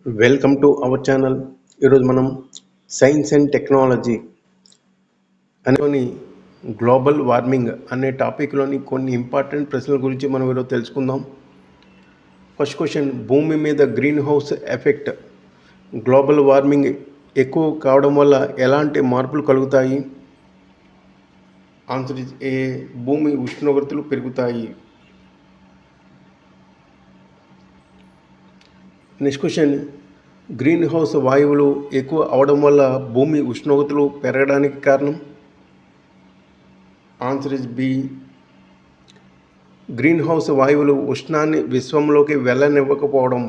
Welcome to our channel. ఈరోజు మనం science and technology అనేని గ్లోబల్ వార్మింగ్ అనే టాపిక్లోని కొన్ని ఇంపార్టెంట్ ప్రశ్నల గురించి మనం ఈరోజు తెలుసుకుందాం. ఫస్ట్ క్వశ్చన్, భూమి మీద green house effect global warming ఎక్కువ కావడం వల్ల ఎలాంటి మార్పులు కలుగుతాయి? ఆన్సర్ ఇస్ ఏ, భూమి ఉష్ణోగ్రతలు పెరుగుతాయి. నెక్స్ట్ క్వశ్చన్, గ్రీన్ హౌస్ వాయువులు ఎక్కువ అవడం వల్ల భూమి ఉష్ణోగ్రతలు పెరగడానికి కారణం? Answer is B, green house వాయువులు ఉష్ణాన్ని విశ్వంలోకి వెళ్ళనివ్వకపోవడం.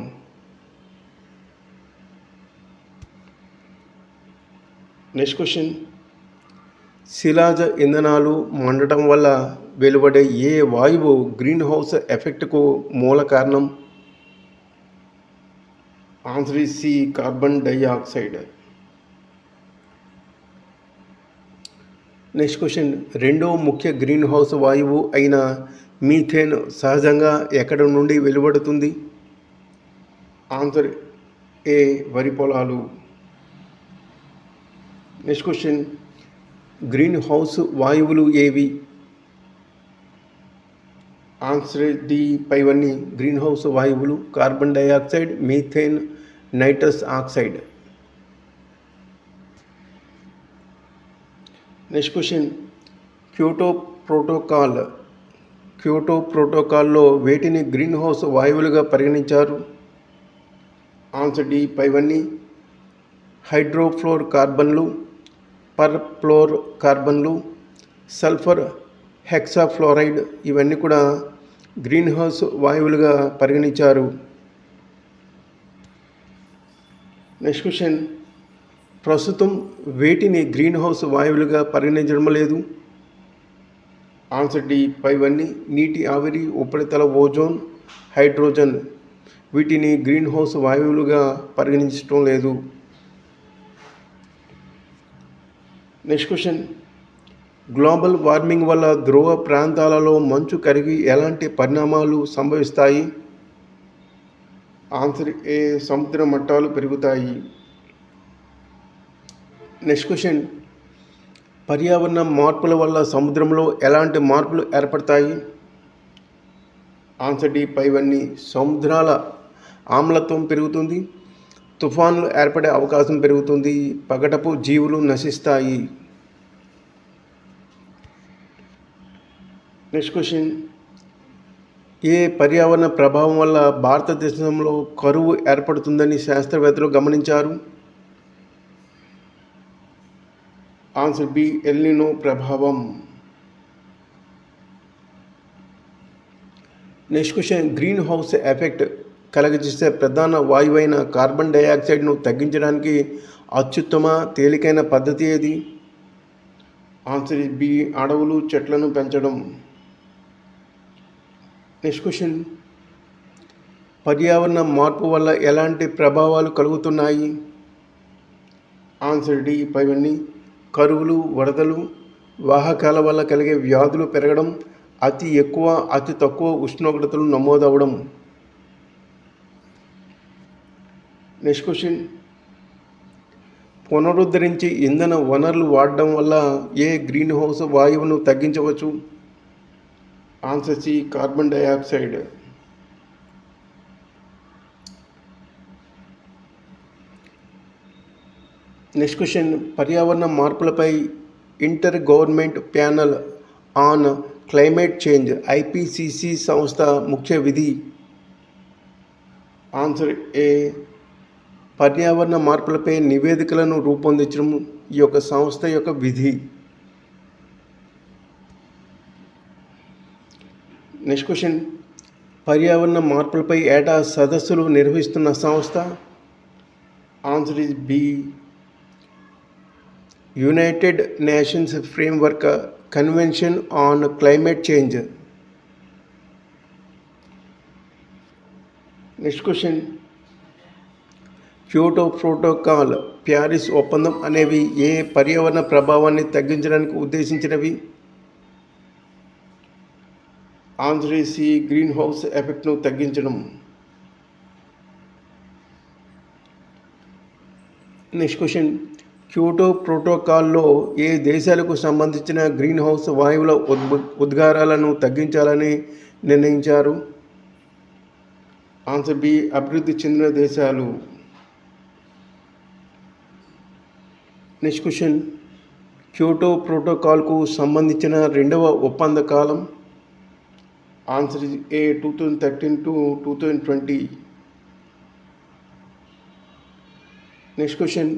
నెక్స్ట్ క్వశ్చన్, శిలాజ ఇంధనాలు మండటం వల్ల వెలువడే ఏ వాయువు గ్రీన్ హౌస్ ఎఫెక్ట్కు మూల కారణం? Answer is C, carbon dioxide. Next question, రెండో ముఖ్య గ్రీన్ హౌస్ వాయువు అయిన మీథేన్ సహజంగా ఎక్కడి నుండి వెలువడుతుంది? ఆన్సర్ ఏ, వరి పొలాలు. నెక్స్ట్ క్వశ్చన్, గ్రీన్ హౌస్ వాయువులు ఏవి? ఆన్సర్ డి, పైవన్నీ గ్రీన్ హౌస్ వాయువులు: carbon dioxide, methane, nitrous oxide. Next question, Kyoto ప్రోటోకాల్లో వేటిని గ్రీన్ హౌస్ వాయువులుగా పరిగణించారు? ఆన్సర్ డి, పైవన్నీ హైడ్రోఫ్లోర్ కార్బన్లు, పర్ఫ్లోర్ కార్బన్లు, సల్ఫర్ హెక్సాఫ్లోరైడ్, ఇవన్నీ కూడా గ్రీన్ హౌస్ వాయువులుగా పరిగణించారు. నెక్స్ట్ క్వశ్చన్, ప్రస్తుతం వేటిని గ్రీన్ హౌస్ వాయువులుగా పరిగణించడం లేదు? ఆన్సర్ డి, పైవన్నీ నీటి ఆవిరి, ఉపరితల ఓజోన్, హైడ్రోజన్, వీటిని గ్రీన్ హౌస్ వాయువులుగా పరిగణించడం లేదు. నెక్స్ట్ క్వశ్చన్, గ్లోబల్ వార్మింగ్ వల్ల ధ్రువ ప్రాంతాలలో మంచు కరిగి ఎలాంటి పరిణామాలు సంభవిస్తాయి? ఆన్సర్ ఏ, సముద్ర మట్టాలు పెరుగుతాయి. నెక్స్ట్ క్వశ్చన్, పర్యావరణ మార్పుల వల్ల సముద్రంలో ఎలాంటి మార్పులు ఏర్పడతాయి? ఆన్సర్ డి, పైవన్నీ సముద్రాల ఆమ్లత్వం పెరుగుతుంది, తుఫాన్లు ఏర్పడే అవకాశం పెరుగుతుంది, పగటపు జీవులు నశిస్తాయి. నెక్స్ట్ క్వశ్చన్, ఏ పర్యావరణ ప్రభావం వల్ల భారతదేశంలో కరువు ఏర్పడుతుందని శాస్త్రవేత్తలు గమనించారు? ఆన్సర్ బి, ఎల్నినో ప్రభావం. Next question, green house effect కలగజేసే ప్రధాన వాయువైన కార్బన్ డైఆక్సైడ్ను తగ్గించడానికి అత్యుత్తమ తేలికైన పద్ధతి ఏది? ఆన్సర్ ఇస్ బి, అడవులు చెట్లను పెంచడం. నెక్స్ట్ క్వశ్చన్, పర్యావరణ మార్పు వల్ల ఎలాంటి ప్రభావాలు కలుగుతున్నాయి? ఆన్సర్ డి, పైవన్నీ కరువులు, వరదలు, వాహకాల వల్ల కలిగే వ్యాధులు పెరగడం, అతి ఎక్కువ అతి తక్కువ ఉష్ణోగ్రతలు నమోదవడం. నెక్స్ట్ క్వశ్చన్, పునరుద్ధరించి ఇంధన వనరులు వాడడం వల్ల ఏ గ్రీన్ హౌస్ వాయువును తగ్గించవచ్చు? Answer C, carbon dioxide. Next question, పర్యావరణ మార్పులపై inter government panel on climate change IPCC సంస్థ ముఖ్య విధి? ఆన్సర్ ఏ, పర్యావరణ మార్పులపై నివేదికలను రూపొందించడం ఈ యొక్క సంస్థ యొక్క విధి. నెక్స్ట్ క్వశ్చన్, పర్యావరణ మార్పులపై ఏటా సదస్సులు నిర్వహిస్తున్న సంస్థ? Answer is B, United Nations framework convention on climate change. Next question, Kyoto protocol, Paris ఒప్పందం అనేవి ఏ పర్యావరణ ప్రభావాన్ని తగ్గించడానికి ఉద్దేశించినవి? ఆన్సర్ సి, గ్రీన్ హౌస్ ఎఫెక్ట్ను తగ్గించడం. నెక్స్ట్ క్వశ్చన్, క్యోటో ప్రోటోకాల్లో ఏ దేశాలకు సంబంధించిన గ్రీన్ హౌస్ వాయువుల ఉద్గారాలను తగ్గించాలని నిర్ణయించారు? ఆన్సర్ బి, అభివృద్ధి చెందిన దేశాలు. నెక్స్ట్ క్వశ్చన్, క్యోటో ప్రోటోకాల్కు సంబంధించిన రెండవ ఒప్పంద కాలం? Answer A 2013 to 2020. Next question,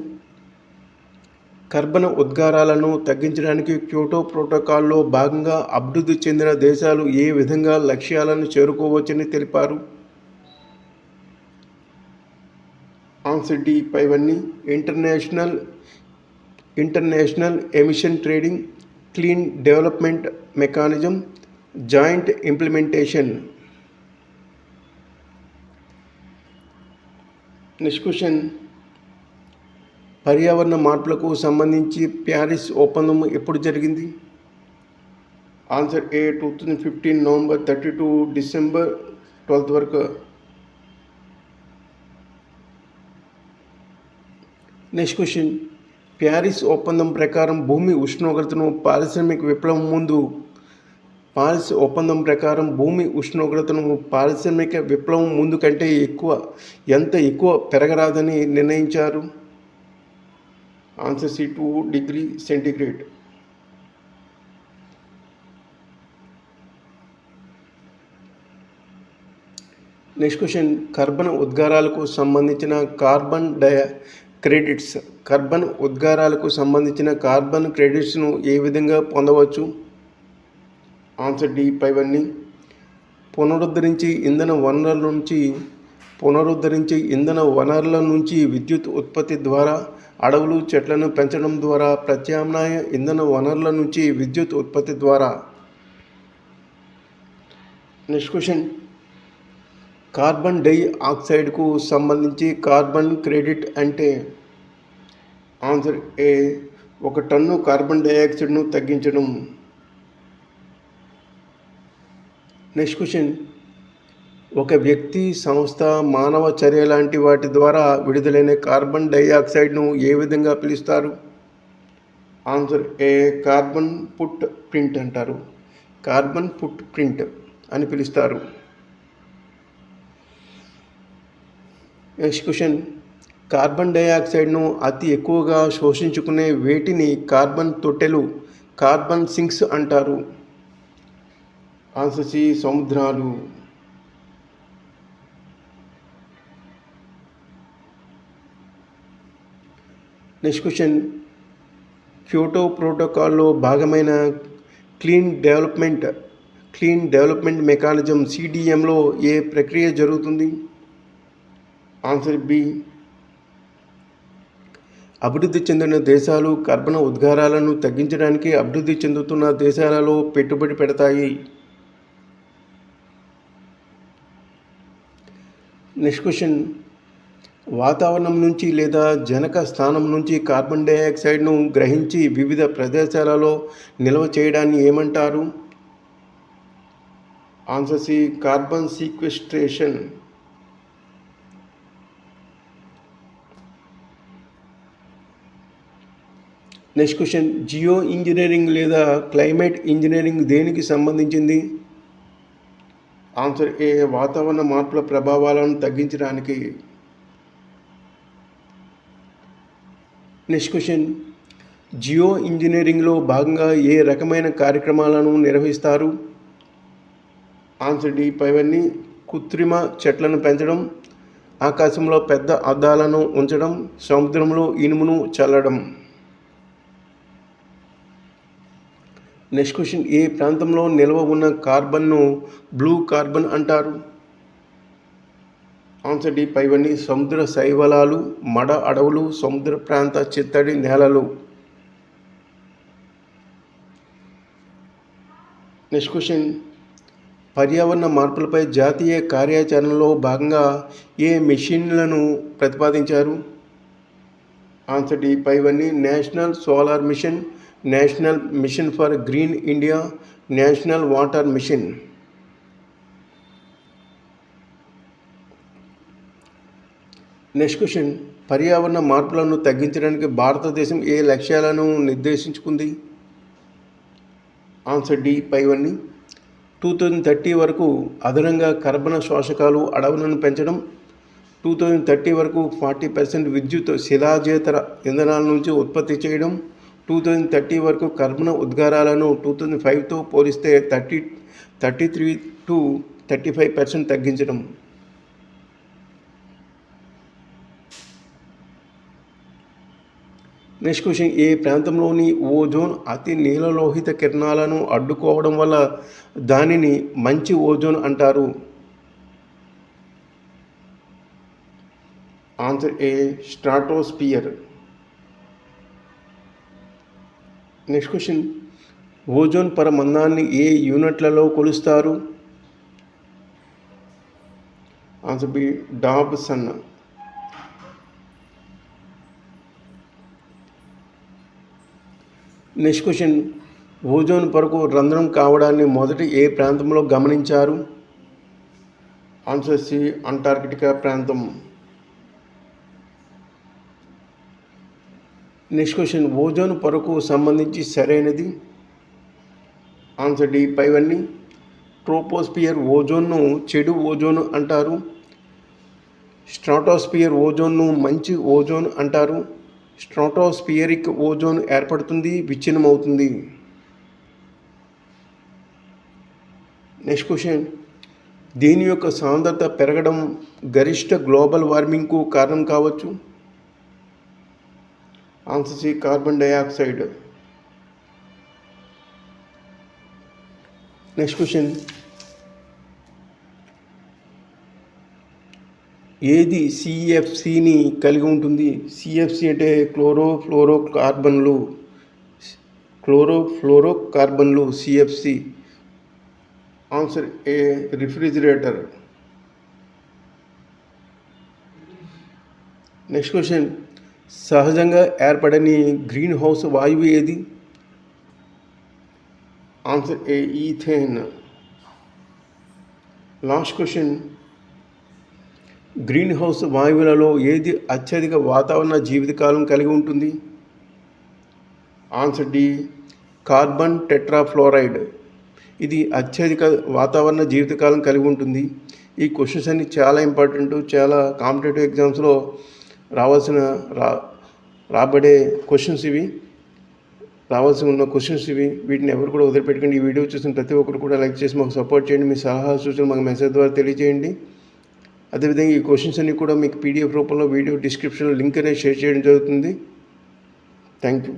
కర్బన ఉద్గారాలను తగ్గించడానికి క్యోటో ప్రోటోకాల్లో భాగంగా అభివృద్ధి చెందిన దేశాలు ఏ విధంగా లక్ష్యాలను చేరుకోవచ్చని తెలిపారు? ఆన్సర్ డి, పైవన్నీ. International emission trading, clean development mechanism, joint implementation. Next question, పర్యావరణ మార్పులకు సంబంధించి ప్యారిస్ ఒప్పందం ఎప్పుడు జరిగింది? Answer A 2015 November 30 to December 12 వరకు. నెక్స్ట్ క్వశ్చన్, ప్యారిస్ ఒప్పందం ప్రకారం భూమి ఉష్ణోగ్రతను పారిశ్రామిక విప్లవం ముందు కంటే ఎంత ఎక్కువ పెరగరాదని నిర్ణయించారు? Answer C, 2 degrees centigrade. Next question, కర్బన ఉద్గారాలకు సంబంధించిన కార్బన్ క్రెడిట్స్ను ఏ విధంగా పొందవచ్చు? ఆన్సర్ డి, పైవన్నీ. పునరుద్ధరించే ఇంధన వనరుల నుంచి విద్యుత్ ఉత్పత్తి ద్వారా, అడవులు చెట్లను పెంచడం ద్వారా, ప్రత్యామ్నాయ ఇంధన వనరుల నుంచి విద్యుత్ ఉత్పత్తి ద్వారా. నెక్స్ట్ క్వశ్చన్, కార్బన్ డై ఆక్సైడ్కు సంబంధించి కార్బన్ క్రెడిట్ అంటే? ఆన్సర్ ఏ, 1 టన్ను కార్బన్ డైఆక్సైడ్ను తగ్గించడం. నెక్స్ట్ క్వశ్చన్, ఒక వ్యక్తి, సంస్థ, మానవ చర్య లాంటి వాటి ద్వారా విడుదలైన కార్బన్ డైఆక్సైడ్ను ఏ విధంగా పిలుస్తారు? ఆన్సర్ ఏ, కార్బన్ ఫుట్ ప్రింట్ అంటారు. కార్బన్ ఫుట్ ప్రింట్ అని పిలుస్తారు. నెక్స్ట్ క్వశ్చన్, కార్బన్ డైఆక్సైడ్ను అతి ఎక్కువగా శోషించుకునే వేటిని కార్బన్ తొట్టెలు, కార్బన్ సింక్స్ అంటారు? ఆన్సర్ సి, సముద్రాలు. నెక్స్ట్ క్వశ్చన్, క్యోటో ప్రోటోకాల్లో భాగమైన క్లీన్ డెవలప్మెంట్ మెకానిజం సిడిఎంలో ఏ ప్రక్రియ జరుగుతుంది? ఆన్సర్ బి, అభివృద్ధి చెందిన దేశాలు కర్బన ఉద్గారాలను తగ్గించడానికి అభివృద్ధి చెందుతున్న దేశాలలో పెట్టుబడి పెడతాయి. నెక్స్ట్ క్వశ్చన్, వాతావరణం నుంచి లేదా జనక స్థానం నుంచి కార్బన్ డైఆక్సైడ్ను గ్రహించి వివిధ ప్రదేశాలలో నిల్వ చేయడాన్ని ఏమంటారు? Answer C, carbon sequestration. Next question, geo engineering లేదా క్లైమేట్ ఇంజనీరింగ్ దేనికి సంబంధించింది? ఆన్సర్ ఏ, వాతావరణ మార్పుల ప్రభావాలను తగ్గించడానికి. నెక్స్ట్ క్వశ్చన్, జియో ఇంజనీరింగ్లో భాగంగా ఏ రకమైన కార్యక్రమాలను నిర్వహిస్తారు? ఆన్సర్ డి, పైవన్నీ. కృత్రిమ చెట్లను పెంచడం, ఆకాశంలో పెద్ద అద్దాలను ఉంచడం, సముద్రంలో ఇనుమును చల్లడం. నెక్స్ట్ క్వశ్చన్, ఏ ప్రాంతంలో నిల్వ ఉన్న కార్బన్ను బ్లూ కార్బన్ అంటారు? ఆన్సర్ డి, పైవన్నీ. సముద్ర శైవలాలు, మడ అడవులు, సముద్ర ప్రాంత చిత్తడి నేలలు. నెక్స్ట్ క్వశ్చన్, పర్యావరణ మార్పులపై జాతీయ కార్యాచరణలో భాగంగా ఏ మిషన్లను ప్రతిపాదించారు? ఆన్సర్ డి, పైవన్నీ. National solar mission, national mission for green India, national water mission. Next question, పర్యావరణ మార్పులను తగ్గించడానికి భారతదేశం ఏ లక్ష్యాలను నిర్దేశించుకుంది? ఆన్సర్ డి పైవన్నీ. 2030 వరకు అదనంగా కర్బన శోషకాలు అడవులను పెంచడం, 2030 వరకు 40% విద్యుత్ శిలాజేతర ఇంధనాల నుంచి ఉత్పత్తి చేయడం, 2030 వరకు కర్బన ఉద్గారాలను 2005తో పోలిస్తే 33 to 35% తగ్గించడం. నెక్స్ట్ క్వశ్చన్, ఏ ప్రాంతంలోని ఓజోన్ అతి నీలలోహిత కిరణాలను అడ్డుకోవడం వల్ల దానిని మంచి ఓజోన్ అంటారు? Answer A stratosphere. Next question, ozone పొర మందాన్ని ఏ యూనిట్లలో కొలుస్తారు? Answer B Dobson. Next question, ozone పొరకు రంధ్రం కావడాన్ని మొదట ఏ ప్రాంతంలో గమనించారు? ఆన్సర్ సి అంటార్కిటికా ప్రాంతం. నెక్స్ట్ క్వశ్చన్, ఓజోన్ పొరకు సంబంధించి సరైనది? ఆన్సర్ డి పైవన్నీ. ట్రోపోస్పియర్ ఓజోన్ను చెడు ఓజోన్ అంటారు, స్ట్రాటోస్పియర్ ఓజోన్ను మంచి ఓజోన్ అంటారు. స్ట్రాటోస్పియరిక్ ఓజోన్ ఏర్పడుతుంది, విచ్ఛిన్నమవుతుంది. నెక్స్ట్ క్వశ్చన్, దీని యొక్క సాంద్రత పెరగడం గరిష్ట గ్లోబల్ వార్మింగ్కు కారణం కావచ్చు? Answer C carbon dioxide. Next question, ఏది సిఎఫ్సిని కలిగి ఉంటుంది? సిఎఫ్సి అంటే క్లోరోఫ్లోరోకార్బన్లు CFC. Answer A refrigerator. Next question, సహజంగా ఏర్పడని గ్రీన్ హౌస్ వాయువు ఏది? Answer A ethane. Last question, green house వాయువులలో ఏది అత్యధిక వాతావరణ జీవితకాలం కలిగి ఉంటుంది? Answer D carbon tetrafluoride. ఇది అత్యధిక వాతావరణ జీవితకాలం కలిగి ఉంటుంది. ఈ క్వశ్చన్స్ అన్ని చాలా ఇంపార్టెంట్, చాలా కాంపిటేటివ్ ఎగ్జామ్స్లో రాబడే క్వశ్చన్స్ ఇవి, రావాల్సి ఉన్న క్వశ్చన్స్ ఇవి. వీటిని ఎవరు కూడా వదిలిపెట్టకండి. ఈ వీడియో చూసిన ప్రతి ఒక్కరు కూడా లైక్ చేసి మాకు సపోర్ట్ చేయండి. మీ సలహా సూచనలు మాకు మెసేజ్ ద్వారా తెలియజేయండి. అదేవిధంగా ఈ క్వశ్చన్స్ అన్ని కూడా మీకు PDF రూపంలో వీడియో డిస్క్రిప్షన్లో లింక్ అనేది షేర్ చేయడం జరుగుతుంది. Thank you.